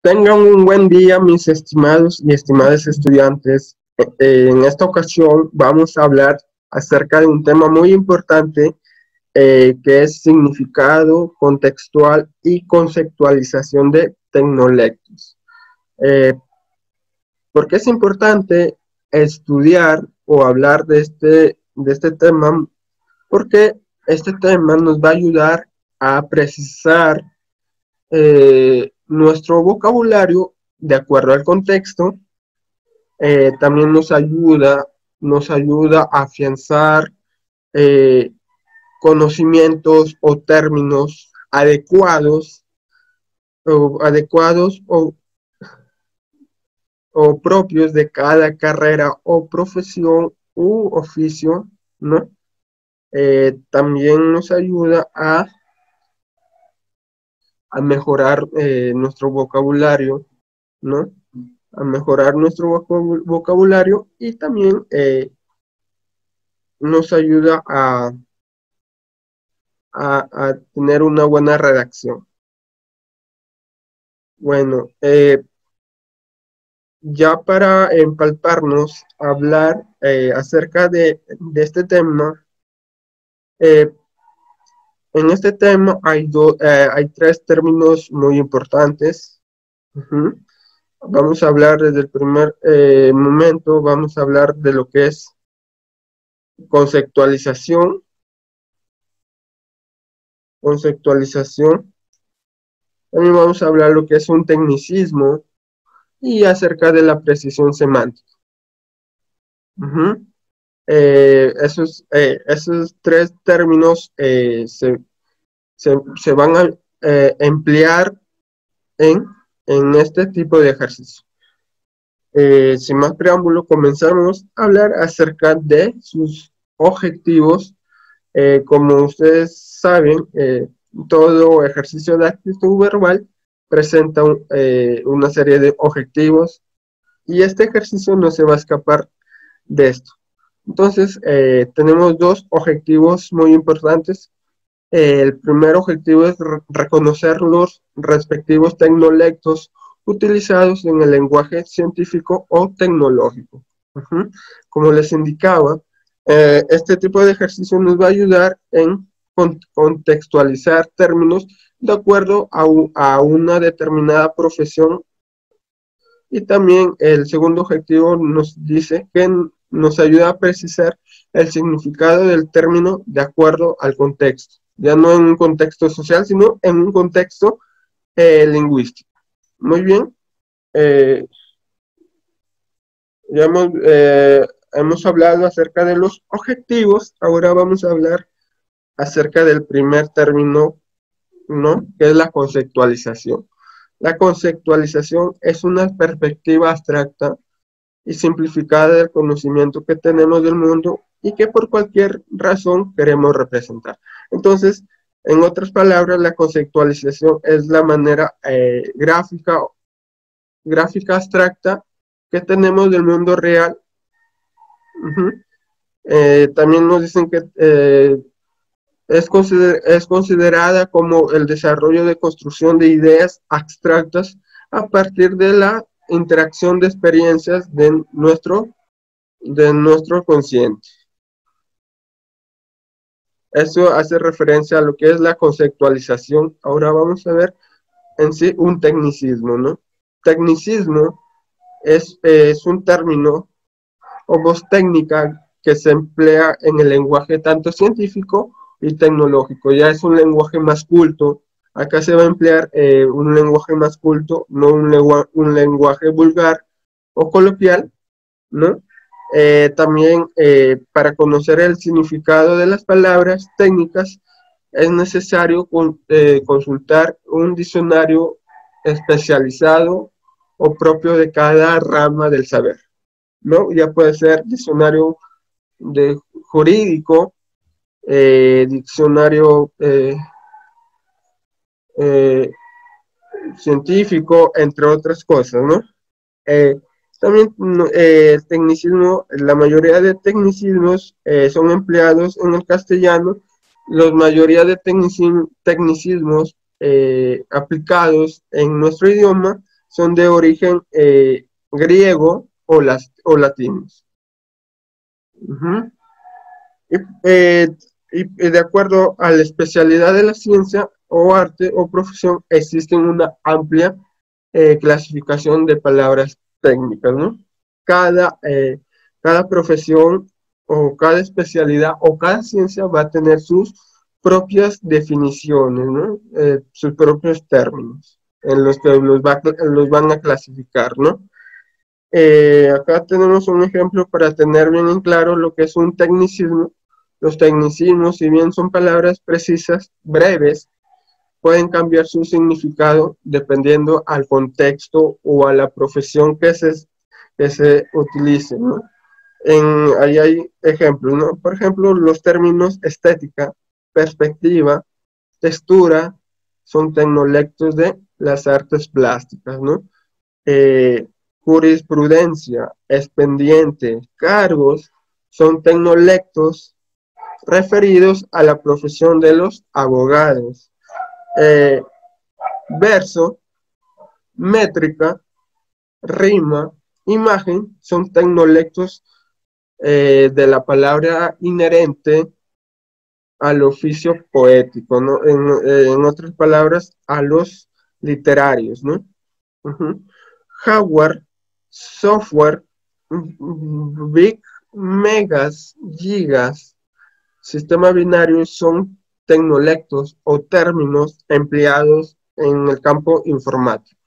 Tengan un buen día, mis estimados y estimadas estudiantes. En esta ocasión vamos a hablar acerca de un tema muy importante que es significado contextual y conceptualización de tecnolectos. ¿Por qué es importante estudiar o hablar de este tema? Porque este tema nos va a ayudar a precisar nuestro vocabulario de acuerdo al contexto. También nos ayuda a afianzar eh, conocimientos o términos adecuados o propios de cada carrera o profesión u oficio, ¿no? También nos ayuda a mejorar nuestro vocabulario, ¿no? A mejorar nuestro vocabulario y también nos ayuda a tener una buena redacción. Bueno, ya para empalparnos, hablar acerca de este tema, en este tema hay tres términos muy importantes. Vamos a hablar desde el primer momento, vamos a hablar de lo que es conceptualización. También vamos a hablar de lo que es un tecnicismo y acerca de la precisión semántica. Esos tres términos se van a emplear en este tipo de ejercicio. Sin más preámbulo, comenzamos a hablar acerca de sus objetivos. Como ustedes saben, todo ejercicio de actitud verbal presenta una serie de objetivos y este ejercicio no se va a escapar de esto. Entonces, tenemos dos objetivos muy importantes. El primer objetivo es reconocer los respectivos tecnolectos utilizados en el lenguaje científico o tecnológico. Como les indicaba, este tipo de ejercicio nos va a ayudar en contextualizar términos de acuerdo a una determinada profesión. Y también el segundo objetivo nos dice que nos ayuda a precisar el significado del término de acuerdo al contexto. Ya no en un contexto social, sino en un contexto lingüístico. Muy bien. Ya hemos hablado acerca de los objetivos. Ahora vamos a hablar acerca del primer término, ¿no? Que es la conceptualización. La conceptualización es una perspectiva abstracta y simplificada del conocimiento que tenemos del mundo y que por cualquier razón queremos representar. Entonces, en otras palabras, la conceptualización es la manera gráfica abstracta que tenemos del mundo real. También nos dicen que es considerada como el desarrollo de construcción de ideas abstractas a partir de la interacción de experiencias de nuestro consciente. Eso hace referencia a lo que es la conceptualización. Ahora vamos a ver en sí un tecnicismo, ¿no? Tecnicismo es un término o voz técnica que se emplea en el lenguaje tanto científico y tecnológico. Ya es un lenguaje más culto. Acá se va a emplear un lenguaje más culto, no un lenguaje vulgar o coloquial, ¿no? También para conocer el significado de las palabras técnicas es necesario consultar un diccionario especializado o propio de cada rama del saber, ¿no? Ya puede ser diccionario de jurídico, diccionario científico, entre otras cosas, ¿no? También el tecnicismo, la mayoría de tecnicismos son empleados en el castellano. La mayoría de tecnicismos aplicados en nuestro idioma son de origen griego o latinos. Uh-huh. Y de acuerdo a la especialidad de la ciencia o arte o profesión, existe una amplia clasificación de palabras técnicas, ¿no? Cada profesión o cada especialidad o cada ciencia va a tener sus propias definiciones, ¿no? Sus propios términos en los que los van a clasificar, ¿no? Acá tenemos un ejemplo para tener bien en claro lo que es un tecnicismo. Los tecnicismos, si bien son palabras precisas, breves, pueden cambiar su significado dependiendo al contexto o a la profesión que se utilice, ¿no? Ahí hay ejemplos, ¿no? Por ejemplo, los términos estética, perspectiva, textura, son tecnolectos de las artes plásticas, ¿no? Jurisprudencia, expediente, cargos, son tecnolectos referidos a la profesión de los abogados. Verso, métrica, rima, imagen, son tecnolectos de la palabra inherente al oficio poético, ¿no? En otras palabras, a los literarios, ¿no? Uh-huh. Hardware, software, big, megas, gigas, sistema binario son tecnolectos o términos empleados en el campo informático.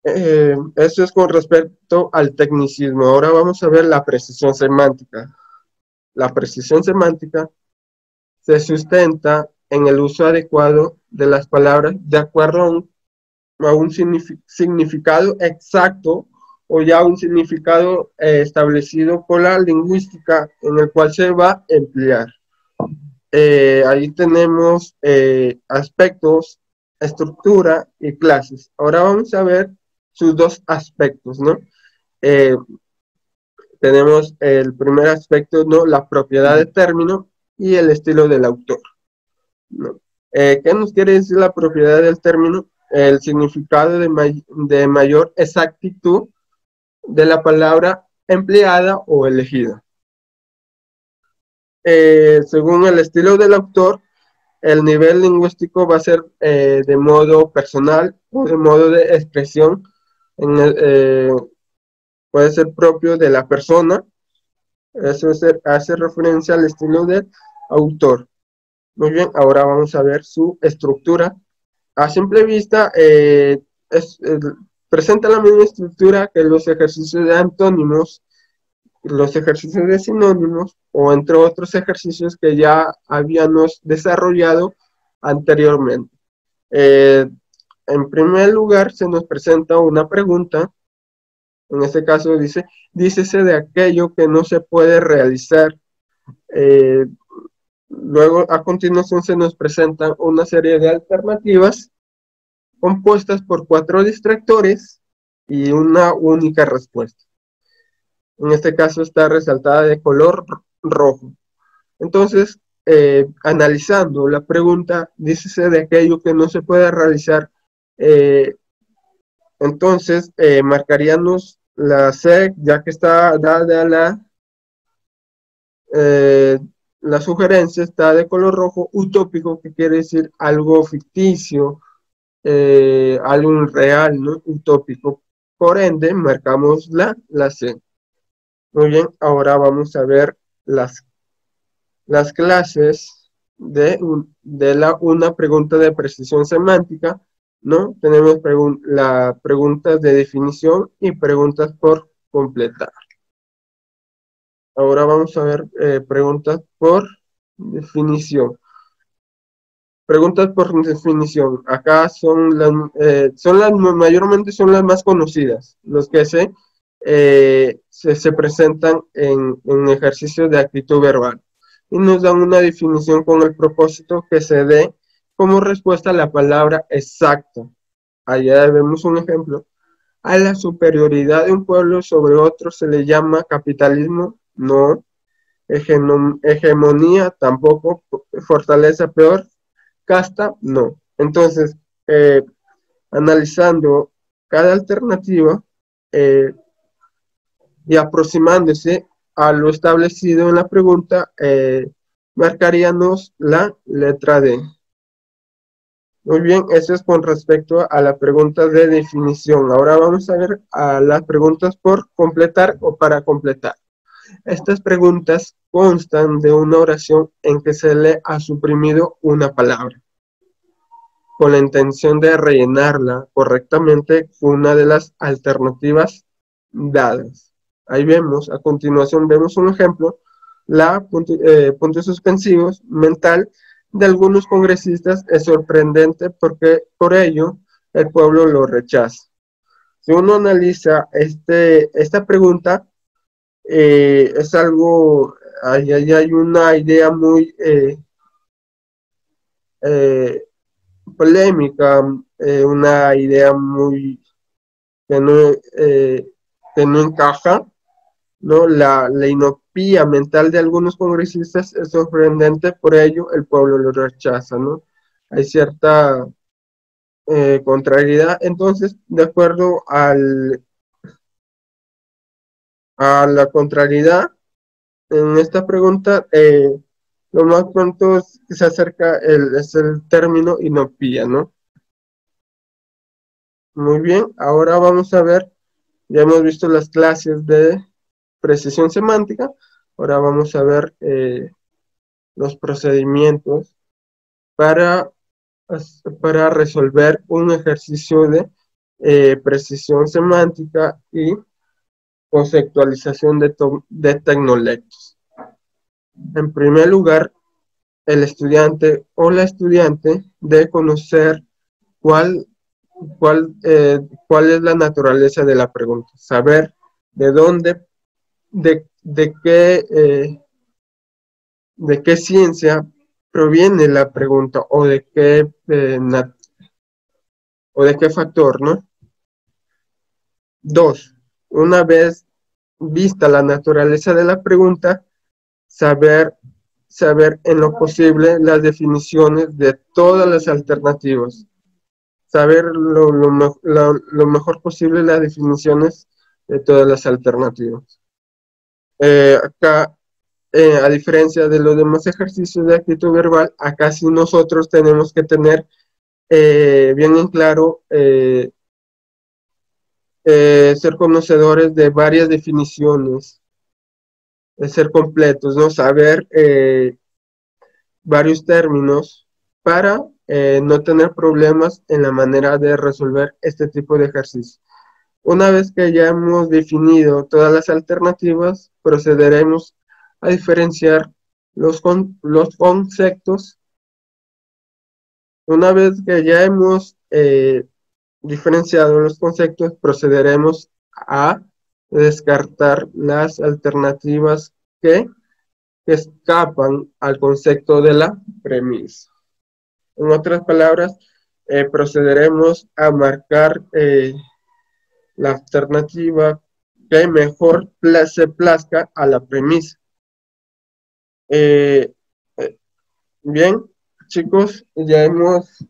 Eso es con respecto al tecnicismo. Ahora vamos a ver la precisión semántica. La precisión semántica se sustenta en el uso adecuado de las palabras de acuerdo a un significado exacto o ya un significado establecido por la lingüística en el cual se va a emplear. Ahí tenemos aspectos, estructura y clases. Ahora vamos a ver sus dos aspectos, ¿no? Tenemos el primer aspecto, ¿no? La propiedad de término y el estilo del autor, ¿no? ¿Qué nos quiere decir la propiedad del término? El significado de mayor exactitud de la palabra empleada o elegida. Según el estilo del autor, el nivel lingüístico va a ser de modo personal o de modo de expresión. Puede ser propio de la persona. Eso hace referencia al estilo del autor. Muy bien, ahora vamos a ver su estructura. A simple vista, presenta la misma estructura que los ejercicios de antónimos, los ejercicios de sinónimos, o entre otros ejercicios que ya habíamos desarrollado anteriormente. En primer lugar, se nos presenta una pregunta. En este caso dice, dícese de aquello que no se puede realizar. Luego, a continuación, se nos presentan una serie de alternativas compuestas por 4 distractores y una única respuesta. En este caso está resaltada de color rojo. Entonces, analizando la pregunta, dícese de aquello que no se puede realizar. Entonces, marcaríamos la C, ya que está dada la sugerencia, está de color rojo, utópico, que quiere decir algo ficticio, algo irreal, ¿no? Utópico. Por ende, marcamos la C. Muy bien, ahora vamos a ver las clases de una pregunta de precisión semántica, ¿no? Tenemos preguntas de definición y preguntas por completar. Ahora vamos a ver preguntas por definición. Preguntas por definición. Acá mayormente son las más conocidas, los que se presentan en ejercicios de actitud verbal. Y nos dan una definición con el propósito que se dé como respuesta a la palabra exacta. Allá vemos un ejemplo. A la superioridad de un pueblo sobre otro se le llama capitalismo, no. Hegemonía, tampoco. Fortaleza, peor. Casta, no. Entonces, analizando cada alternativa y aproximándose a lo establecido en la pregunta, marcaríamos la letra D. Muy bien, eso es con respecto a la pregunta de definición. Ahora vamos a ver a las preguntas por completar o para completar. Estas preguntas constan de una oración en que se le ha suprimido una palabra, con la intención de rellenarla correctamente con una de las alternativas dadas. Ahí vemos, a continuación vemos un ejemplo, puntos suspensivos mental de algunos congresistas es sorprendente porque por ello el pueblo lo rechaza. Si uno analiza esta pregunta, es algo, ahí hay una idea muy eh, polémica, una idea muy que no encaja, ¿no? La inopía mental de algunos congresistas es sorprendente, por ello el pueblo lo rechaza, ¿no? Hay cierta contrariedad, entonces, de acuerdo a la contrariedad en esta pregunta, lo más pronto que se acerca es el término inopía, ¿no? Muy bien, ahora vamos a ver, ya hemos visto las clases de precisión semántica, ahora vamos a ver los procedimientos para, para resolver un ejercicio de precisión semántica y conceptualización de tecnolectos. En primer lugar, el estudiante o la estudiante debe conocer cuál, cuál es la naturaleza de la pregunta, saber de dónde, de qué ciencia proviene la pregunta o de qué factor, ¿no? Dos, una vez vista la naturaleza de la pregunta, saber en lo posible las definiciones de todas las alternativas, saber lo mejor posible las definiciones de todas las alternativas. Acá, a diferencia de los demás ejercicios de actitud verbal, acá sí nosotros tenemos que tener bien en claro ser conocedores de varias definiciones, de ser completos, ¿no? Saber varios términos para no tener problemas en la manera de resolver este tipo de ejercicio. Una vez que ya hemos definido todas las alternativas, procederemos a diferenciar los conceptos. Una vez que ya hemos diferenciado los conceptos, procederemos a descartar las alternativas que escapan al concepto de la premisa. En otras palabras, procederemos a marcar la alternativa que mejor se plazca a la premisa. Eh, bien, chicos, ya hemos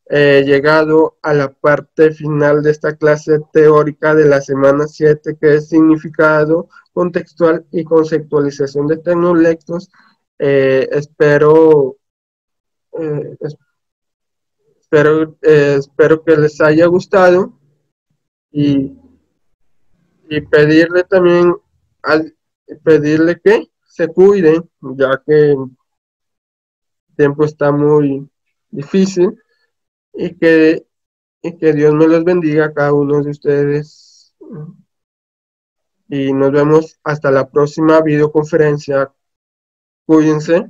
llegado a la parte final de esta clase teórica de la semana 7, que es significado contextual y conceptualización de tecnolectos. Espero espero que les haya gustado y, y pedirle también, pedirle que se cuiden, ya que el tiempo está muy difícil y que Dios me los bendiga a cada uno de ustedes. Y nos vemos hasta la próxima videoconferencia. Cuídense.